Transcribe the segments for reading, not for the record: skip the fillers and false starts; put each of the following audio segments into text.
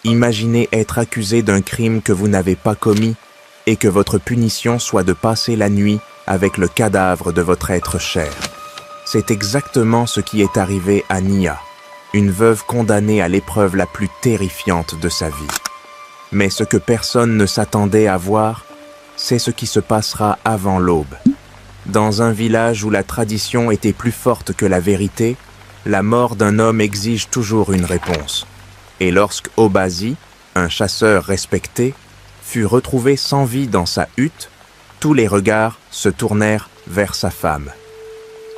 Imaginez être accusé d'un crime que vous n'avez pas commis et que votre punition soit de passer la nuit avec le cadavre de votre être cher. C'est exactement ce qui est arrivé à Nia, une veuve condamnée à l'épreuve la plus terrifiante de sa vie. Mais ce que personne ne s'attendait à voir, c'est ce qui se passera avant l'aube. Dans un village où la tradition était plus forte que la vérité, la mort d'un homme exige toujours une réponse. Et lorsque Obazi, un chasseur respecté, fut retrouvé sans vie dans sa hutte, tous les regards se tournèrent vers sa femme.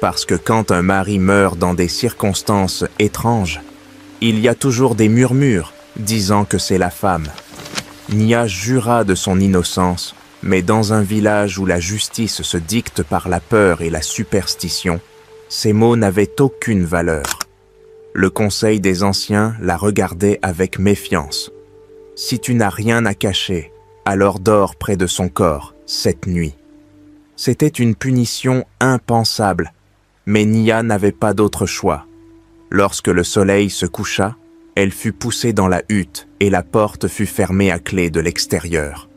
Parce que quand un mari meurt dans des circonstances étranges, il y a toujours des murmures disant que c'est la femme. Nia jura de son innocence, mais dans un village où la justice se dicte par la peur et la superstition, ces mots n'avaient aucune valeur. Le conseil des anciens la regardait avec méfiance. « Si tu n'as rien à cacher, alors dors près de son corps cette nuit. » C'était une punition impensable, mais Nia n'avait pas d'autre choix. Lorsque le soleil se coucha, elle fut poussée dans la hutte et la porte fut fermée à clé de l'extérieur.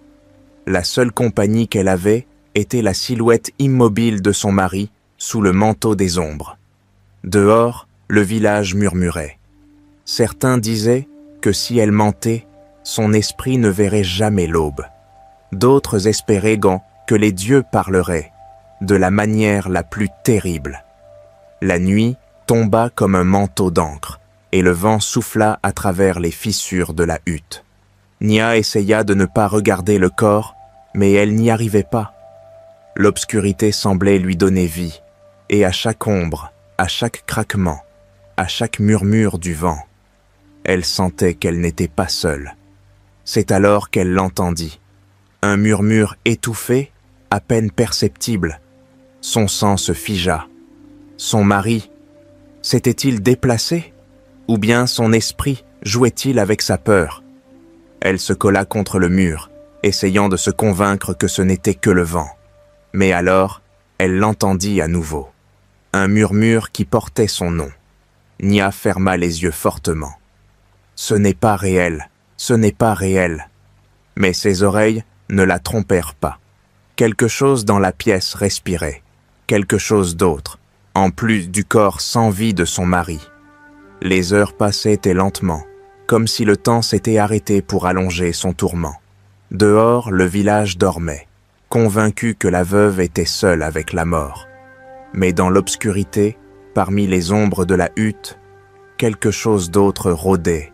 La seule compagnie qu'elle avait était la silhouette immobile de son mari sous le manteau des ombres. Dehors, le village murmurait. Certains disaient que si elle mentait, son esprit ne verrait jamais l'aube. D'autres espéraient que les dieux parleraient, de la manière la plus terrible. La nuit tomba comme un manteau d'encre, et le vent souffla à travers les fissures de la hutte. Nia essaya de ne pas regarder le corps, mais elle n'y arrivait pas. L'obscurité semblait lui donner vie, et à chaque ombre, à chaque craquement, à chaque murmure du vent, elle sentait qu'elle n'était pas seule. C'est alors qu'elle l'entendit. Un murmure étouffé, à peine perceptible. Son sang se figea. Son mari, s'était-il déplacé? Ou bien son esprit jouait-il avec sa peur? Elle se colla contre le mur, essayant de se convaincre que ce n'était que le vent. Mais alors, elle l'entendit à nouveau. Un murmure qui portait son nom. Nia ferma les yeux fortement. Ce n'est pas réel, ce n'est pas réel. Mais ses oreilles ne la trompèrent pas. Quelque chose dans la pièce respirait, quelque chose d'autre, en plus du corps sans vie de son mari. Les heures passaient et lentement, comme si le temps s'était arrêté pour allonger son tourment. Dehors, le village dormait, convaincu que la veuve était seule avec la mort. Mais dans l'obscurité, parmi les ombres de la hutte, quelque chose d'autre rôdait,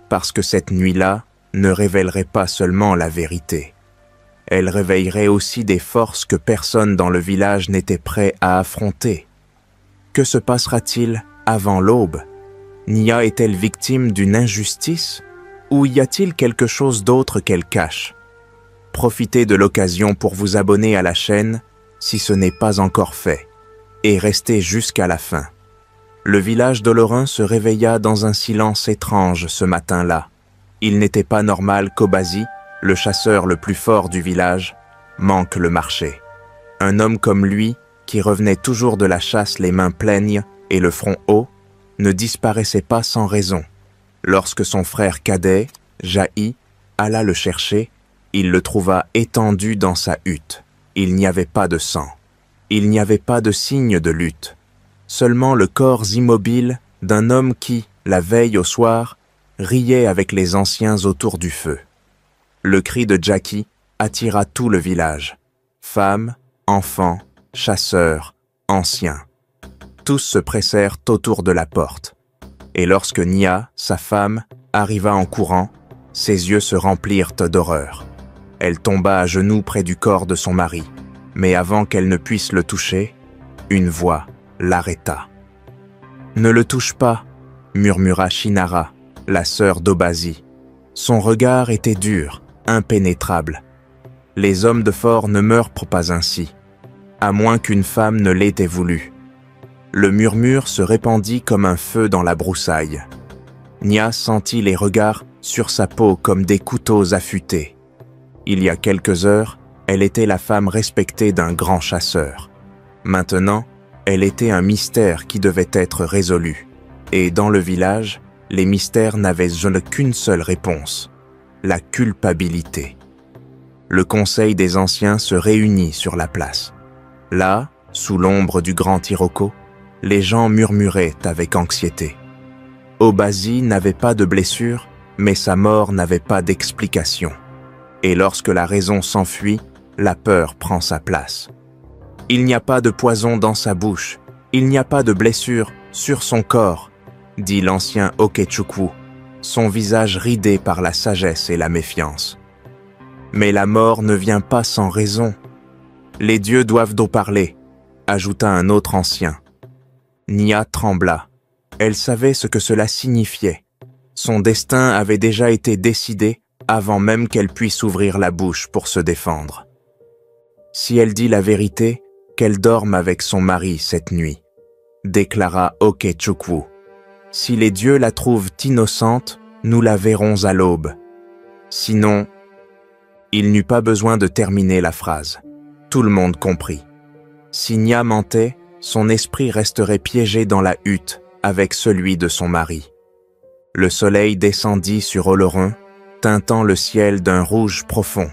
parce que cette nuit-là ne révélerait pas seulement la vérité. Elle réveillerait aussi des forces que personne dans le village n'était prêt à affronter. Que se passera-t-il avant l'aube? Nia est-elle victime d'une injustice? Ou y a-t-il quelque chose d'autre qu'elle cache? Profitez de l'occasion pour vous abonner à la chaîne si ce n'est pas encore fait, et restez jusqu'à la fin. Le village d'Olorin se réveilla dans un silence étrange ce matin-là. Il n'était pas normal qu'Obazi, le chasseur le plus fort du village, manque le marché. Un homme comme lui, qui revenait toujours de la chasse les mains pleines et le front haut, ne disparaissait pas sans raison. Lorsque son frère cadet, Jahi, alla le chercher, il le trouva étendu dans sa hutte. Il n'y avait pas de sang. Il n'y avait pas de signe de lutte. Seulement le corps immobile d'un homme qui, la veille au soir, riait avec les anciens autour du feu. Le cri de Jackie attira tout le village. Femmes, enfants, chasseurs, anciens. Tous se pressèrent autour de la porte. Et lorsque Nia, sa femme, arriva en courant, ses yeux se remplirent d'horreur. Elle tomba à genoux près du corps de son mari, mais avant qu'elle ne puisse le toucher, une voix l'arrêta. « Ne le touche pas !» murmura Shinara, la sœur d'Obazi. Son regard était dur, impénétrable. Les hommes de fort ne meurent pas ainsi, à moins qu'une femme ne l'ait voulu. Le murmure se répandit comme un feu dans la broussaille. Nia sentit les regards sur sa peau comme des couteaux affûtés. Il y a quelques heures, elle était la femme respectée d'un grand chasseur. Maintenant, elle était un mystère qui devait être résolu. Et dans le village, les mystères n'avaient qu'une seule réponse, la culpabilité. Le conseil des anciens se réunit sur la place. Là, sous l'ombre du grand Iroko, les gens murmuraient avec anxiété. Obasi n'avait pas de blessure, mais sa mort n'avait pas d'explication. Et lorsque la raison s'enfuit, la peur prend sa place. Il n'y a pas de poison dans sa bouche, il n'y a pas de blessure sur son corps, dit l'ancien Okechukwu, son visage ridé par la sagesse et la méfiance. Mais la mort ne vient pas sans raison. Les dieux doivent d'eau parler, ajouta un autre ancien. Nia trembla. Elle savait ce que cela signifiait. Son destin avait déjà été décidé avant même qu'elle puisse ouvrir la bouche pour se défendre. Si elle dit la vérité, qu'elle dorme avec son mari cette nuit, déclara Okechukwu. Si les dieux la trouvent innocente, nous la verrons à l'aube. Sinon, il n'eut pas besoin de terminer la phrase. Tout le monde comprit. Si Nia mentait, son esprit resterait piégé dans la hutte avec celui de son mari. Le soleil descendit sur Oloron, teintant le ciel d'un rouge profond.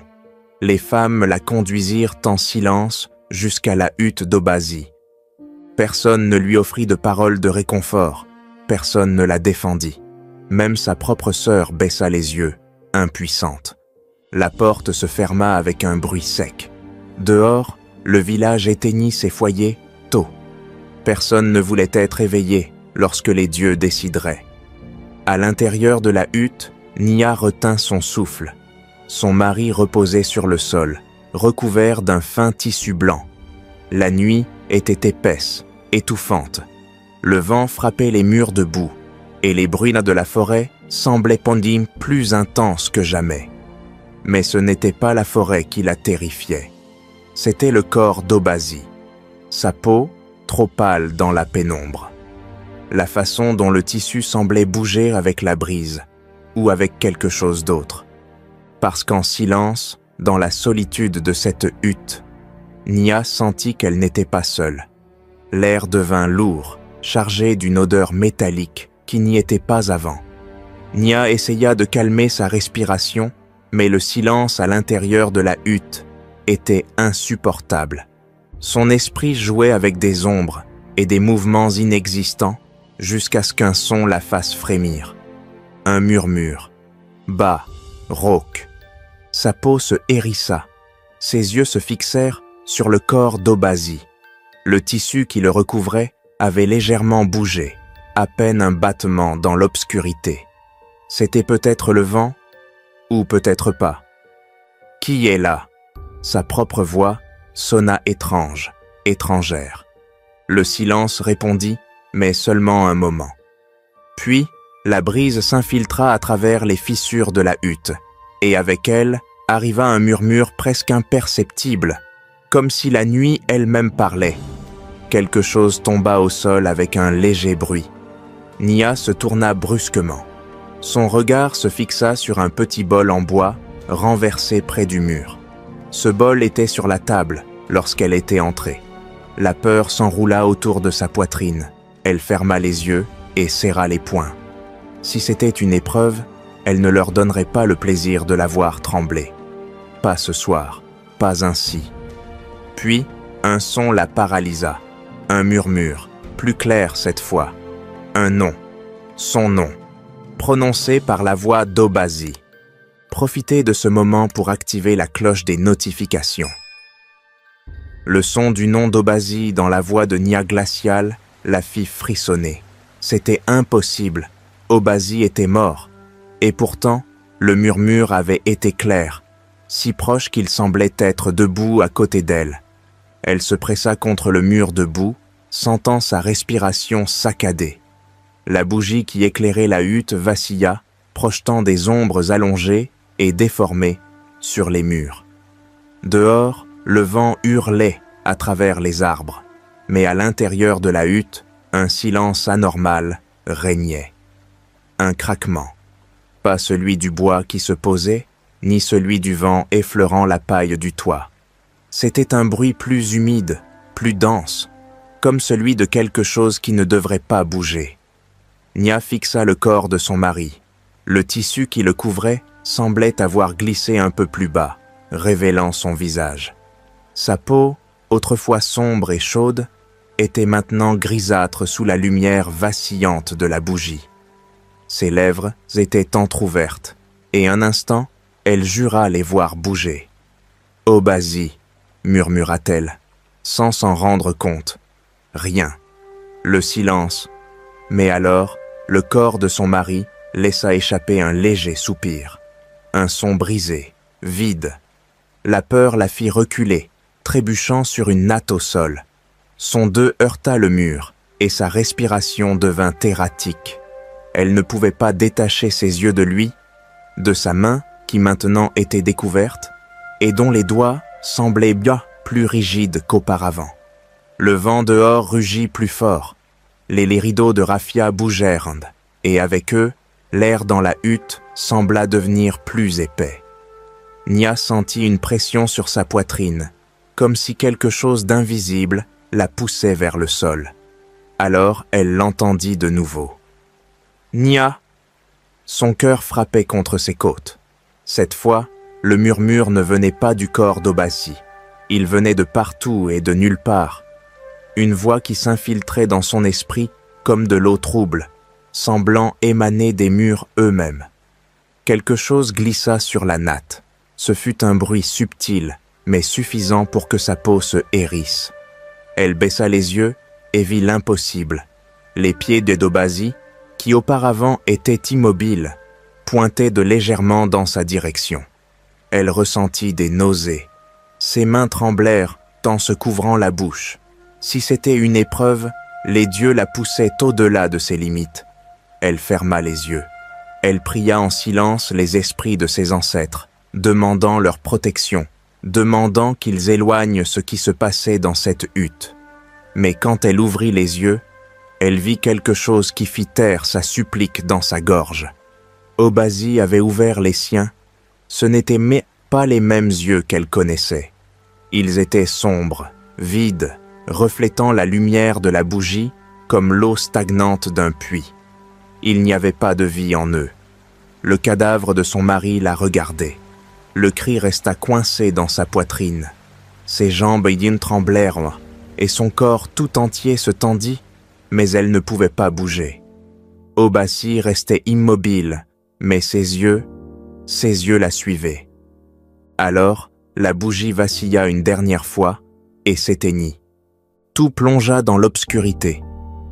Les femmes la conduisirent en silence jusqu'à la hutte d'Obasi. Personne ne lui offrit de parole de réconfort, personne ne la défendit. Même sa propre sœur baissa les yeux, impuissante. La porte se ferma avec un bruit sec. Dehors, le village éteignit ses foyers tôt. Personne ne voulait être éveillé lorsque les dieux décideraient. À l'intérieur de la hutte, Nia retint son souffle. Son mari reposait sur le sol, recouvert d'un fin tissu blanc. La nuit était épaisse, étouffante. Le vent frappait les murs de boue, et les bruits de la forêt semblaient Pondim plus intenses que jamais. Mais ce n'était pas la forêt qui la terrifiait. C'était le corps d'Obasi. Sa peau, trop pâle dans la pénombre. La façon dont le tissu semblait bouger avec la brise, ou avec quelque chose d'autre. Parce qu'en silence, dans la solitude de cette hutte, Nia sentit qu'elle n'était pas seule. L'air devint lourd, chargé d'une odeur métallique qui n'y était pas avant. Nia essaya de calmer sa respiration, mais le silence à l'intérieur de la hutte était insupportable. Son esprit jouait avec des ombres et des mouvements inexistants jusqu'à ce qu'un son la fasse frémir. Un murmure, bas, rauque. Sa peau se hérissa. Ses yeux se fixèrent sur le corps d'Obasi. Le tissu qui le recouvrait avait légèrement bougé, à peine un battement dans l'obscurité. C'était peut-être le vent, ou peut-être pas. « Qui est là ?» Sa propre voix sonna étrange, étrangère. Le silence répondit, mais seulement un moment. Puis, la brise s'infiltra à travers les fissures de la hutte, et avec elle arriva un murmure presque imperceptible, comme si la nuit elle-même parlait. Quelque chose tomba au sol avec un léger bruit. Nia se tourna brusquement. Son regard se fixa sur un petit bol en bois, renversé près du mur. Ce bol était sur la table lorsqu'elle était entrée. La peur s'enroula autour de sa poitrine. Elle ferma les yeux et serra les poings. Si c'était une épreuve, elle ne leur donnerait pas le plaisir de la voir trembler. Pas ce soir, pas ainsi. Puis, un son la paralysa. Un murmure, plus clair cette fois. Un nom, son nom, prononcé par la voix d'Obasi. Profitez de ce moment pour activer la cloche des notifications. Le son du nom d'Obasi dans la voix de Nia glaciale la fit frissonner. C'était impossible. Obasi était mort. Et pourtant, le murmure avait été clair, si proche qu'il semblait être debout à côté d'elle. Elle se pressa contre le mur de boue, sentant sa respiration saccadée. La bougie qui éclairait la hutte vacilla, projetant des ombres allongées et déformées sur les murs. Dehors, le vent hurlait à travers les arbres, mais à l'intérieur de la hutte, un silence anormal régnait. Un craquement. Pas celui du bois qui se posait, ni celui du vent effleurant la paille du toit. C'était un bruit plus humide, plus dense, comme celui de quelque chose qui ne devrait pas bouger. Nia fixa le corps de son mari. Le tissu qui le couvrait semblait avoir glissé un peu plus bas, révélant son visage. Sa peau, autrefois sombre et chaude, était maintenant grisâtre sous la lumière vacillante de la bougie. Ses lèvres étaient entr'ouvertes, et un instant, elle jura les voir bouger. « Obasi » murmura-t-elle, sans s'en rendre compte. Rien. Le silence. Mais alors, le corps de son mari laissa échapper un léger soupir. Un son brisé, vide. La peur la fit reculer, trébuchant sur une natte au sol. Son deux heurta le mur, et sa respiration devint erratique. Elle ne pouvait pas détacher ses yeux de lui, de sa main qui maintenant était découverte, et dont les doigts semblaient bien plus rigides qu'auparavant. Le vent dehors rugit plus fort. Les rideaux de raffia bougèrent, et avec eux, l'air dans la hutte sembla devenir plus épais. Nia sentit une pression sur sa poitrine, comme si quelque chose d'invisible la poussait vers le sol. Alors elle l'entendit de nouveau. « Nia !» Son cœur frappait contre ses côtes. Cette fois, le murmure ne venait pas du corps d'Obasi. Il venait de partout et de nulle part. Une voix qui s'infiltrait dans son esprit comme de l'eau trouble, semblant émaner des murs eux-mêmes. Quelque chose glissa sur la natte. Ce fut un bruit subtil, mais suffisant pour que sa peau se hérisse. Elle baissa les yeux et vit l'impossible. Les pieds d'Obasi, qui auparavant étaient immobiles, pointaient de légèrement dans sa direction. Elle ressentit des nausées. Ses mains tremblèrent en se couvrant la bouche. Si c'était une épreuve, les dieux la poussaient au-delà de ses limites. Elle ferma les yeux. Elle pria en silence les esprits de ses ancêtres, demandant leur protection, demandant qu'ils éloignent ce qui se passait dans cette hutte. Mais quand elle ouvrit les yeux, elle vit quelque chose qui fit taire sa supplique dans sa gorge. Obasi avait ouvert les siens. Ce n'étaient pas les mêmes yeux qu'elle connaissait. Ils étaient sombres, vides, reflétant la lumière de la bougie comme l'eau stagnante d'un puits. Il n'y avait pas de vie en eux. Le cadavre de son mari la regardait. Le cri resta coincé dans sa poitrine. Ses jambes tremblèrent et son corps tout entier se tendit, mais elle ne pouvait pas bouger. Obasi restait immobile, mais ses yeux la suivaient. Alors, la bougie vacilla une dernière fois et s'éteignit. Tout plongea dans l'obscurité.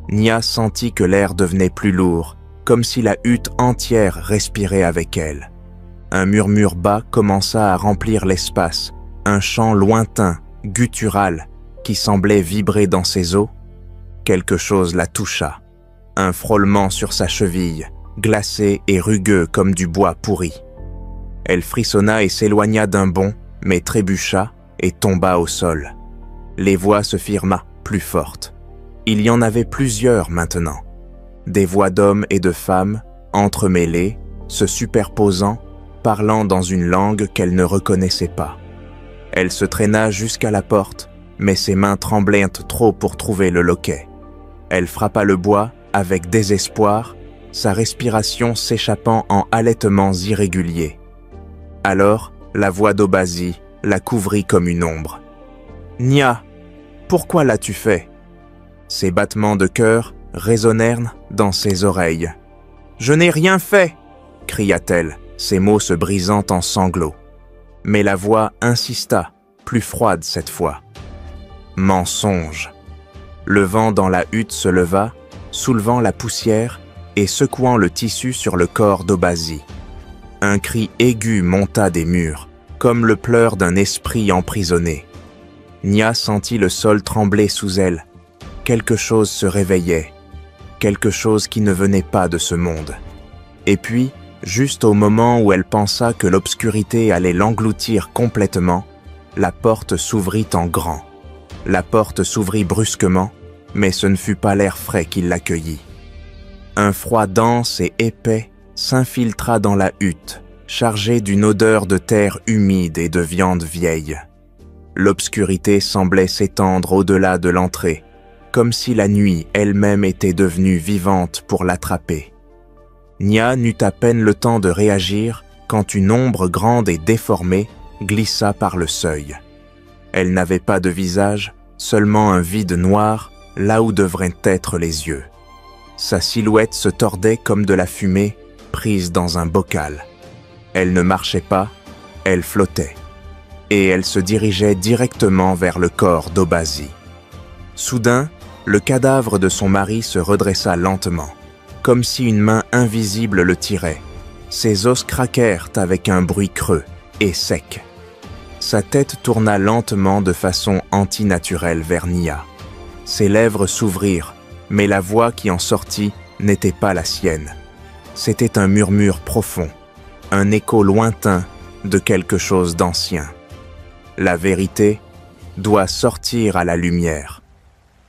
Nia sentit que l'air devenait plus lourd, comme si la hutte entière respirait avec elle. Un murmure bas commença à remplir l'espace, un chant lointain, guttural, qui semblait vibrer dans ses os. Quelque chose la toucha, un frôlement sur sa cheville, glacé et rugueux comme du bois pourri. Elle frissonna et s'éloigna d'un bond, mais trébucha et tomba au sol. Les voix se firent plus fortes. Il y en avait plusieurs maintenant. Des voix d'hommes et de femmes, entremêlées, se superposant, parlant dans une langue qu'elle ne reconnaissait pas. Elle se traîna jusqu'à la porte, mais ses mains tremblaient trop pour trouver le loquet. Elle frappa le bois avec désespoir, sa respiration s'échappant en halètements irréguliers. Alors, la voix d'Obasi la couvrit comme une ombre. « Nia, pourquoi l'as-tu fait ?» Ses battements de cœur résonnèrent dans ses oreilles. « Je n'ai rien fait !» cria-t-elle, ses mots se brisant en sanglots. Mais la voix insista, plus froide cette fois. « Mensonge !» Le vent dans la hutte se leva, soulevant la poussière et secouant le tissu sur le corps d'Obasi. Un cri aigu monta des murs, comme le pleur d'un esprit emprisonné. Nia sentit le sol trembler sous elle. Quelque chose se réveillait, quelque chose qui ne venait pas de ce monde. Et puis, juste au moment où elle pensa que l'obscurité allait l'engloutir complètement, la porte s'ouvrit en grand. La porte s'ouvrit brusquement, mais ce ne fut pas l'air frais qui l'accueillit. Un froid dense et épais s'infiltra dans la hutte, chargé d'une odeur de terre humide et de viande vieille. L'obscurité semblait s'étendre au-delà de l'entrée, comme si la nuit elle-même était devenue vivante pour l'attraper. Nia n'eut à peine le temps de réagir quand une ombre grande et déformée glissa par le seuil. Elle n'avait pas de visage, seulement un vide noir là où devraient être les yeux. Sa silhouette se tordait comme de la fumée prise dans un bocal. Elle ne marchait pas, elle flottait. Et elle se dirigeait directement vers le corps d'Obasi. Soudain, le cadavre de son mari se redressa lentement, comme si une main invisible le tirait. Ses os craquèrent avec un bruit creux et sec. Sa tête tourna lentement de façon antinaturelle vers Nia. Ses lèvres s'ouvrirent, mais la voix qui en sortit n'était pas la sienne. C'était un murmure profond, un écho lointain de quelque chose d'ancien. La vérité doit sortir à la lumière.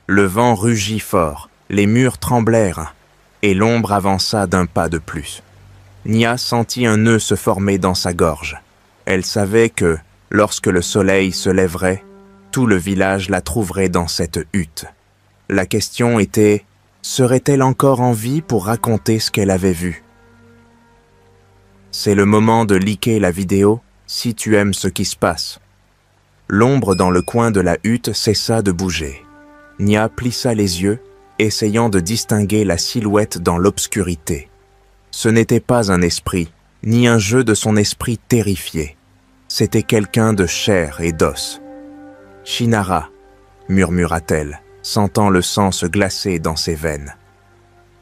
Le vent rugit fort, les murs tremblèrent, et l'ombre avança d'un pas de plus. Nia sentit un nœud se former dans sa gorge. Elle savait que, lorsque le soleil se lèverait, tout le village la trouverait dans cette hutte. La question était, serait-elle encore en vie pour raconter ce qu'elle avait vu? C'est le moment de liker la vidéo si tu aimes ce qui se passe. L'ombre dans le coin de la hutte cessa de bouger. Nia plissa les yeux, essayant de distinguer la silhouette dans l'obscurité. Ce n'était pas un esprit, ni un jeu de son esprit terrifié. C'était quelqu'un de chair et d'os. « Shinara » murmura-t-elle, sentant le sang se glacer dans ses veines.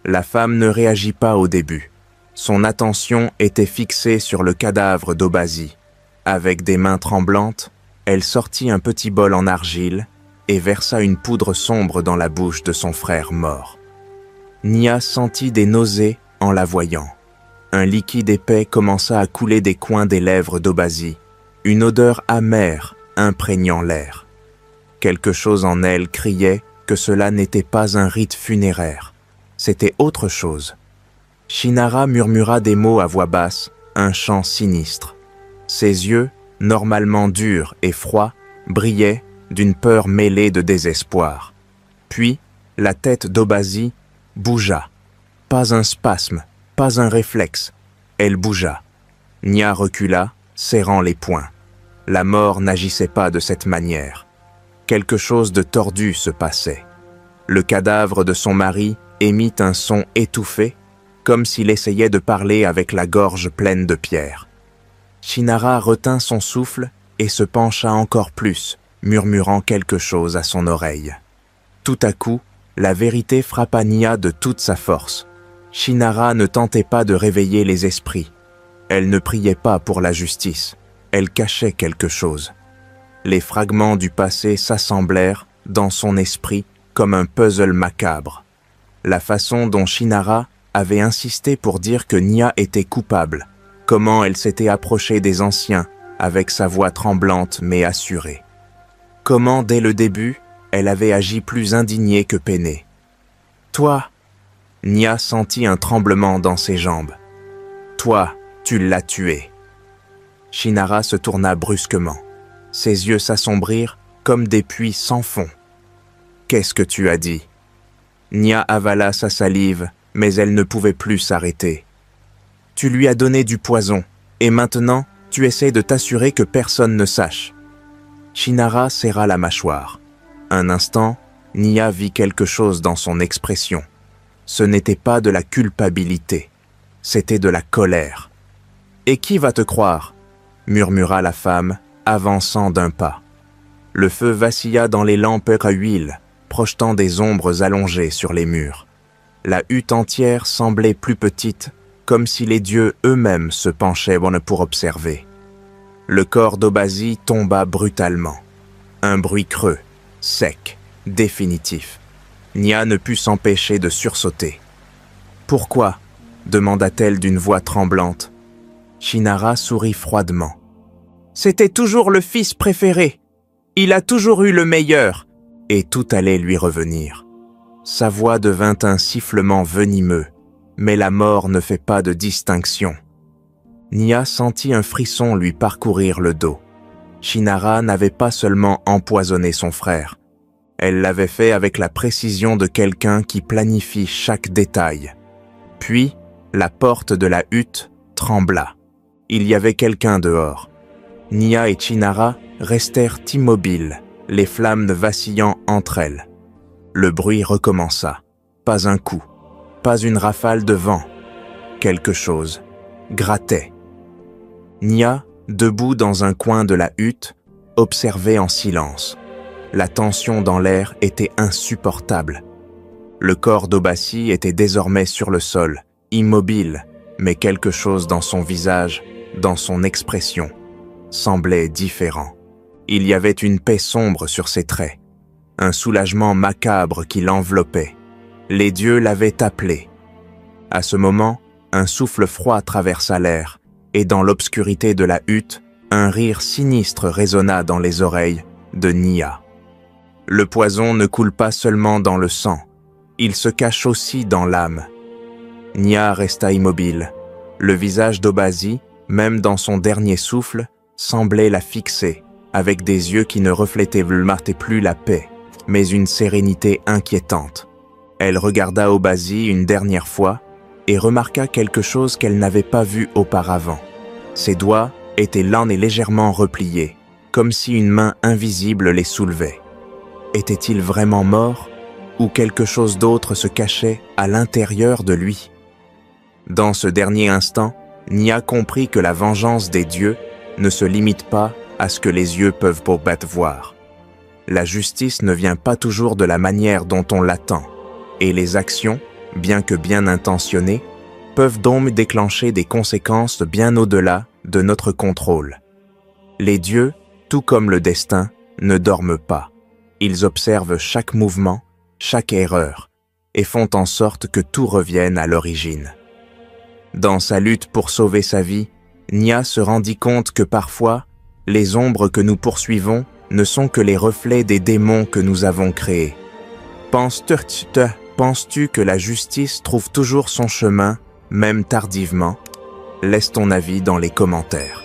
La femme ne réagit pas au début. Son attention était fixée sur le cadavre d'Obasi. Avec des mains tremblantes, elle sortit un petit bol en argile et versa une poudre sombre dans la bouche de son frère mort. Nia sentit des nausées en la voyant. Un liquide épais commença à couler des coins des lèvres d'Obasi, une odeur amère imprégnant l'air. Quelque chose en elle criait que cela n'était pas un rite funéraire, c'était autre chose. Shinara murmura des mots à voix basse, un chant sinistre. Ses yeux, normalement durs et froids, brillaient d'une peur mêlée de désespoir. Puis, la tête d'Obasi bougea. Pas un spasme, pas un réflexe. Elle bougea. Nia recula, serrant les poings. La mort n'agissait pas de cette manière. Quelque chose de tordu se passait. Le cadavre de son mari émit un son étouffé, comme s'il essayait de parler avec la gorge pleine de pierres. Shinara retint son souffle et se pencha encore plus, murmurant quelque chose à son oreille. Tout à coup, la vérité frappa Nia de toute sa force. Shinara ne tentait pas de réveiller les esprits. Elle ne priait pas pour la justice. Elle cachait quelque chose. Les fragments du passé s'assemblèrent dans son esprit comme un puzzle macabre. La façon dont Shinara avait insisté pour dire que Nia était coupable, comment elle s'était approchée des anciens avec sa voix tremblante mais assurée. Comment, dès le début, elle avait agi plus indignée que peinée. « Toi !» Nia sentit un tremblement dans ses jambes. « Toi, tu l'as tué !» Shinara se tourna brusquement. Ses yeux s'assombrirent comme des puits sans fond. « Qu'est-ce que tu as dit ?» Nia avala sa salive, mais elle ne pouvait plus s'arrêter. « Tu lui as donné du poison, et maintenant, tu essaies de t'assurer que personne ne sache. » Shinara serra la mâchoire. Un instant, Nia vit quelque chose dans son expression. Ce n'était pas de la culpabilité, c'était de la colère. « Et qui va te croire ?» murmura la femme, avançant d'un pas. Le feu vacilla dans les lampes à huile, projetant des ombres allongées sur les murs. La hutte entière semblait plus petite, comme si les dieux eux-mêmes se penchaient pour observer. Le corps d'Obasi tomba brutalement. Un bruit creux, sec, définitif. Nia ne put s'empêcher de sursauter. « Pourquoi ?» demanda-t-elle d'une voix tremblante. Shinara sourit froidement. « C'était toujours le fils préféré. Il a toujours eu le meilleur. » Et tout allait lui revenir. Sa voix devint un sifflement venimeux, mais la mort ne fait pas de distinction. Nia sentit un frisson lui parcourir le dos. Shinara n'avait pas seulement empoisonné son frère. Elle l'avait fait avec la précision de quelqu'un qui planifie chaque détail. Puis, la porte de la hutte trembla. Il y avait quelqu'un dehors. Nia et Chinara restèrent immobiles, les flammes vacillant entre elles. Le bruit recommença. Pas un coup, pas une rafale de vent. Quelque chose grattait. Nia, debout dans un coin de la hutte, observait en silence. La tension dans l'air était insupportable. Le corps d'Obasi était désormais sur le sol, immobile, mais quelque chose dans son visage, dans son expression, semblait différent. Il y avait une paix sombre sur ses traits, un soulagement macabre qui l'enveloppait. Les dieux l'avaient appelé. À ce moment, un souffle froid traversa l'air, et dans l'obscurité de la hutte, un rire sinistre résonna dans les oreilles de Nia. Le poison ne coule pas seulement dans le sang, il se cache aussi dans l'âme. Nia resta immobile. Le visage d'Obasi, même dans son dernier souffle, semblait la fixer, avec des yeux qui ne reflétaient plus la paix, mais une sérénité inquiétante. Elle regarda Obasi une dernière fois et remarqua quelque chose qu'elle n'avait pas vu auparavant. Ses doigts étaient lents et légèrement repliés, comme si une main invisible les soulevait. Était-il vraiment mort, ou quelque chose d'autre se cachait à l'intérieur de lui? Dans ce dernier instant, Nia comprit que la vengeance des dieux ne se limite pas à ce que les yeux peuvent voir. La justice ne vient pas toujours de la manière dont on l'attend, et les actions, bien que bien intentionnées, peuvent donc déclencher des conséquences bien au-delà de notre contrôle. Les dieux, tout comme le destin, ne dorment pas. Ils observent chaque mouvement, chaque erreur, et font en sorte que tout revienne à l'origine. Dans sa lutte pour sauver sa vie, Nia se rendit compte que parfois, les ombres que nous poursuivons ne sont que les reflets des démons que nous avons créés. Penses-tu que la justice trouve toujours son chemin, même tardivement? Laisse ton avis dans les commentaires.